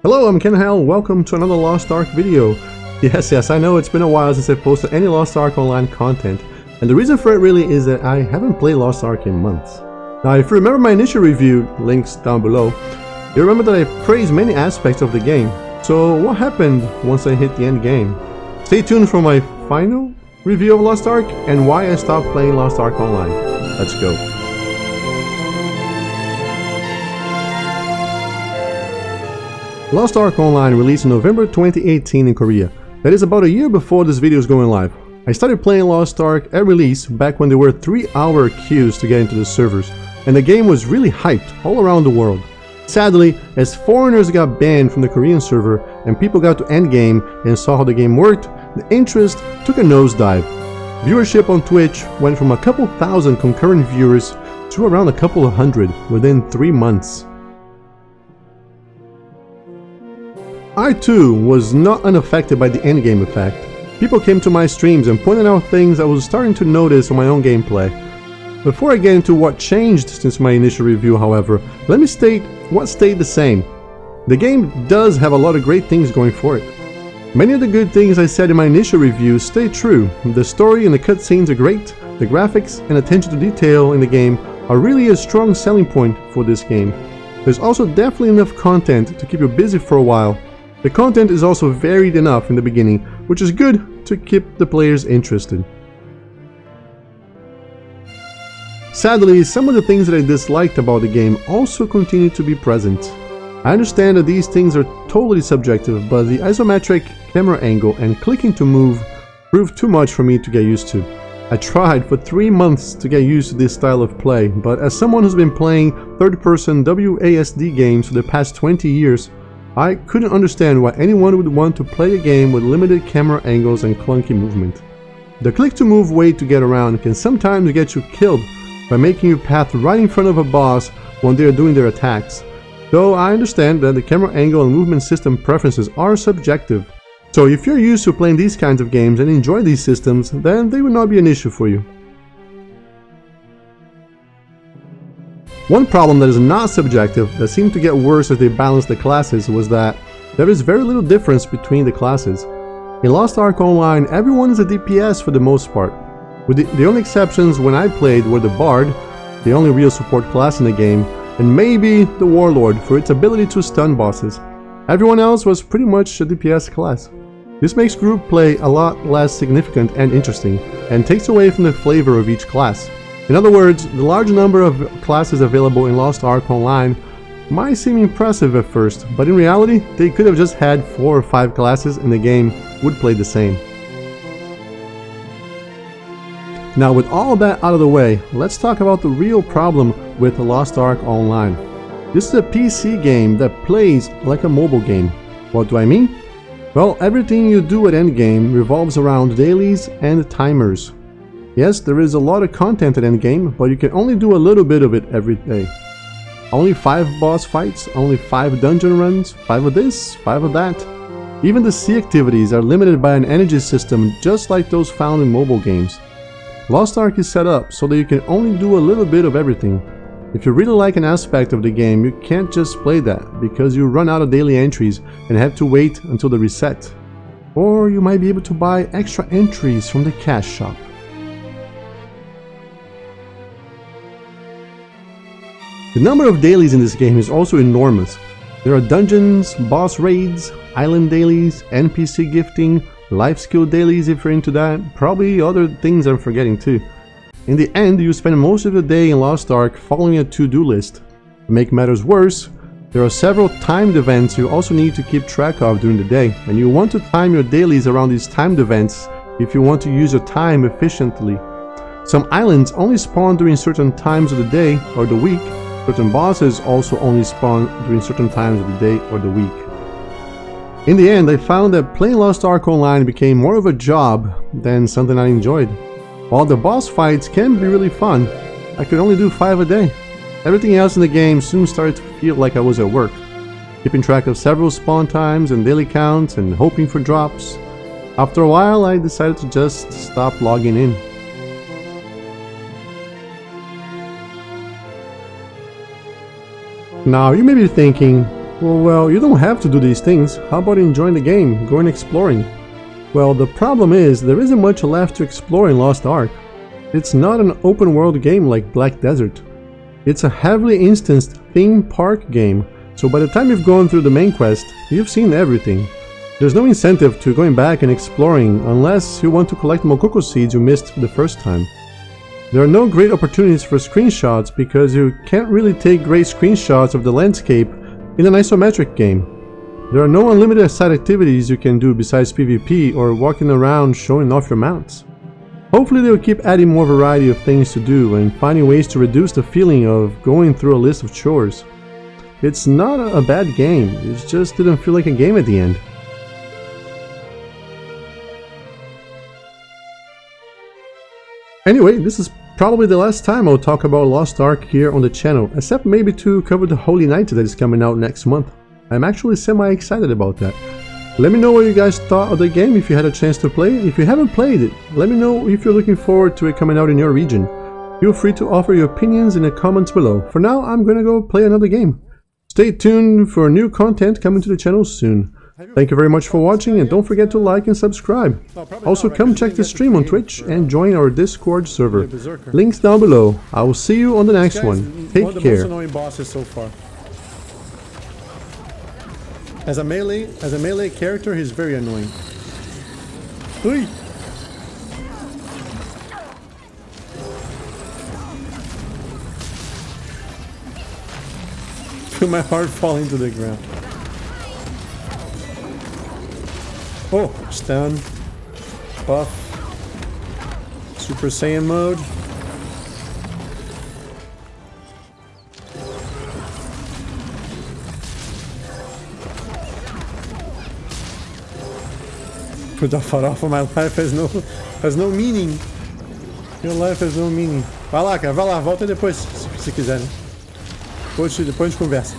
Hello, I'm Ken Hal. Welcome to another Lost Ark video. Yes, I know it's been a while since I posted any Lost Ark Online content, and the reason for it really is that I haven't played Lost Ark in months. Now, if you remember my initial review, links down below, you remember that I praised many aspects of the game. So what happened once I hit the end game? Stay tuned for my final review of Lost Ark and why I stopped playing Lost Ark Online. Let's go. Lost Ark Online released in November 2018 in Korea. That is about a year before this video is going live. I started playing Lost Ark at release back when there were 3-hour queues to get into the servers, and the game was really hyped all around the world. Sadly, as foreigners got banned from the Korean server and people got to endgame and saw how the game worked, the interest took a nosedive. Viewership on Twitch went from a couple thousand concurrent viewers to around a couple of hundred within 3 months. I too was not unaffected by the endgame effect. People came to my streams and pointed out things I was starting to notice on my own gameplay. Before I get into what changed since my initial review, however, let me state what stayed the same. The game does have a lot of great things going for it. Many of the good things I said in my initial review stay true. The story and the cutscenes are great, the graphics and attention to detail in the game are really a strong selling point for this game. There's also definitely enough content to keep you busy for a while. The content is also varied enough in the beginning, which is good to keep the players interested. Sadly, some of the things that I disliked about the game also continue to be present. I understand that these things are totally subjective, but the isometric camera angle and clicking to move proved too much for me to get used to. I tried for 3 months to get used to this style of play, but as someone who's been playing third-person WASD games for the past 20 years, I couldn't understand why anyone would want to play a game with limited camera angles and clunky movement. The click to move way to get around can sometimes get you killed by making you path right in front of a boss when they are doing their attacks. Though I understand that the camera angle and movement system preferences are subjective. So if you're used to playing these kinds of games and enjoy these systems, then they would not be an issue for you. One problem that is not subjective, that seemed to get worse as they balanced the classes, was that there is very little difference between the classes. In Lost Ark Online, everyone is a DPS for the most part. With the only exceptions when I played were the Bard, the only real support class in the game, and maybe the Warlord for its ability to stun bosses. Everyone else was pretty much a DPS class. This makes group play a lot less significant and interesting, and takes away from the flavor of each class. In other words, the large number of classes available in Lost Ark Online might seem impressive at first, but in reality, they could have just had 4 or 5 classes and the game would play the same. Now, with all that out of the way, let's talk about the real problem with Lost Ark Online. This is a PC game that plays like a mobile game. What do I mean? Well, everything you do at endgame revolves around dailies and timers. Yes, there is a lot of content at endgame, but you can only do a little bit of it every day. Only 5 boss fights, only 5 dungeon runs, 5 of this, 5 of that. Even the sea activities are limited by an energy system just like those found in mobile games. Lost Ark is set up so that you can only do a little bit of everything. If you really like an aspect of the game, you can't just play that, because you run out of daily entries and have to wait until the reset. Or you might be able to buy extra entries from the cash shop. The number of dailies in this game is also enormous. There are dungeons, boss raids, island dailies, NPC gifting, life skill dailies if you're into that, probably other things I'm forgetting too. In the end, you spend most of the day in Lost Ark following a to-do list. To make matters worse, there are several timed events you also need to keep track of during the day, and you want to time your dailies around these timed events if you want to use your time efficiently. Some islands only spawn during certain times of the day or the week. Certain bosses also only spawn during certain times of the day or the week. In the end, I found that playing Lost Ark Online became more of a job than something I enjoyed. While the boss fights can be really fun, I could only do 5 a day. Everything else in the game soon started to feel like I was at work, keeping track of several spawn times and daily counts and hoping for drops. After a while, I decided to just stop logging in. Now, you may be thinking, Well, you don't have to do these things. How about enjoying the game, going exploring? Well, the problem is, there isn't much left to explore in Lost Ark. It's not an open world game like Black Desert. It's a heavily instanced theme park game, so by the time you've gone through the main quest, you've seen everything. There's no incentive to going back and exploring unless you want to collect Mokoko seeds you missed the first time. There are no great opportunities for screenshots because you can't really take great screenshots of the landscape in an isometric game. There are no unlimited side activities you can do besides PvP or walking around showing off your mounts. Hopefully they will keep adding more variety of things to do and finding ways to reduce the feeling of going through a list of chores. It's not a bad game, it just didn't feel like a game at the end. Anyway, this is probably the last time I'll talk about Lost Ark here on the channel, except maybe to cover the Holy Night that is coming out next month. I'm actually semi-excited about that. Let me know what you guys thought of the game if you had a chance to play it. If you haven't played it, let me know if you're looking forward to it coming out in your region. Feel free to offer your opinions in the comments below. For now, I'm gonna go play another game. Stay tuned for new content coming to the channel soon. Thank you very much for watching and don't forget to like and subscribe. Also come check the stream on Twitch and join our Discord server. Links down below. I will see you on the next one. Take care. As a melee character, he's very annoying. Ui! Feel my heart falling to the ground. Oh, stun, buff, Super Saiyan mode. Put that far off of my life has no meaning. Your life has no meaning. Vai lá, cara, vai lá, volta depois, se quiser. Né? Depois a gente conversa.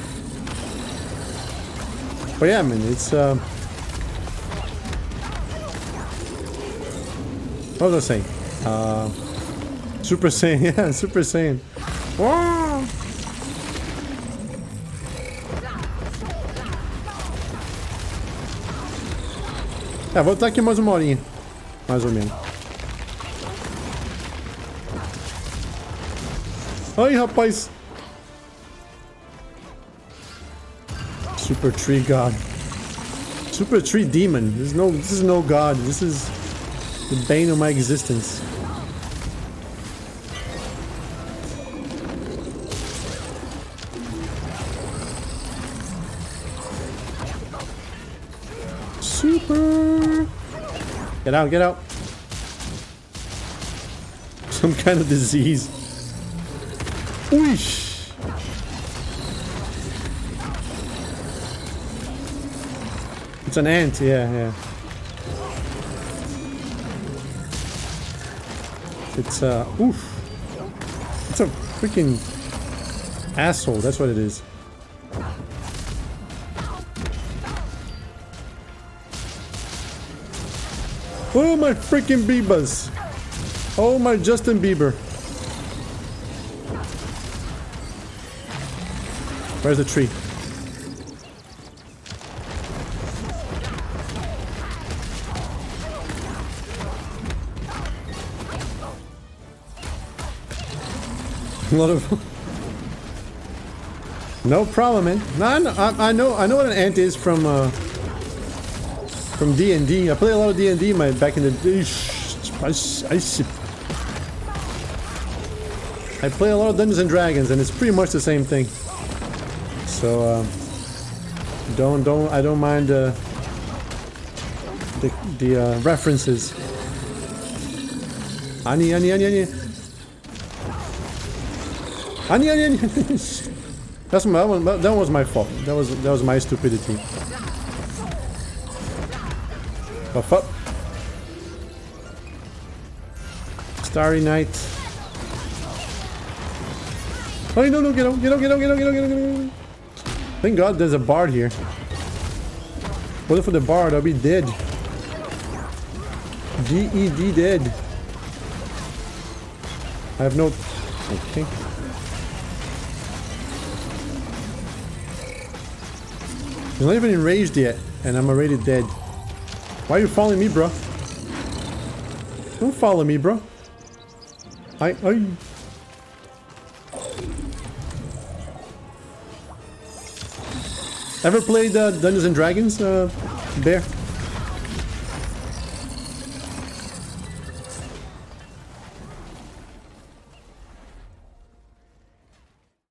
But yeah, man, it's what was I saying? Super Saiyan, yeah, Super Saiyan. Wow. É, vou estar aqui mais uma horinha, mais ou menos. Ai, rapaz. Super Tree God. Super Tree Demon. This is no God. This is the bane of my existence. Super. Get out, get out. Some kind of disease. Whoosh. It's an ant, yeah. It's oof. It's a freaking asshole, that's what it is. Oh my freaking Biebas! Oh my Justin Bieber! Where's the tree? A lot of no problem, man. No, I know what an ant is from D&D. I played a lot of D&D back in the day. I play a lot of Dungeons and Dragons, and it's pretty much the same thing. So I don't mind the references. Ani. That was my fault. That was my stupidity. Buff up. Starry Night. Oh no, get out. Thank God there's a bard here. What for the bard? I'll be dead. D-E-D dead. I have no... Okay. You're not even enraged yet, and I'm already dead. Why are you following me, bro? Don't follow me, bro. I... Ever played Dungeons and Dragons, Bear?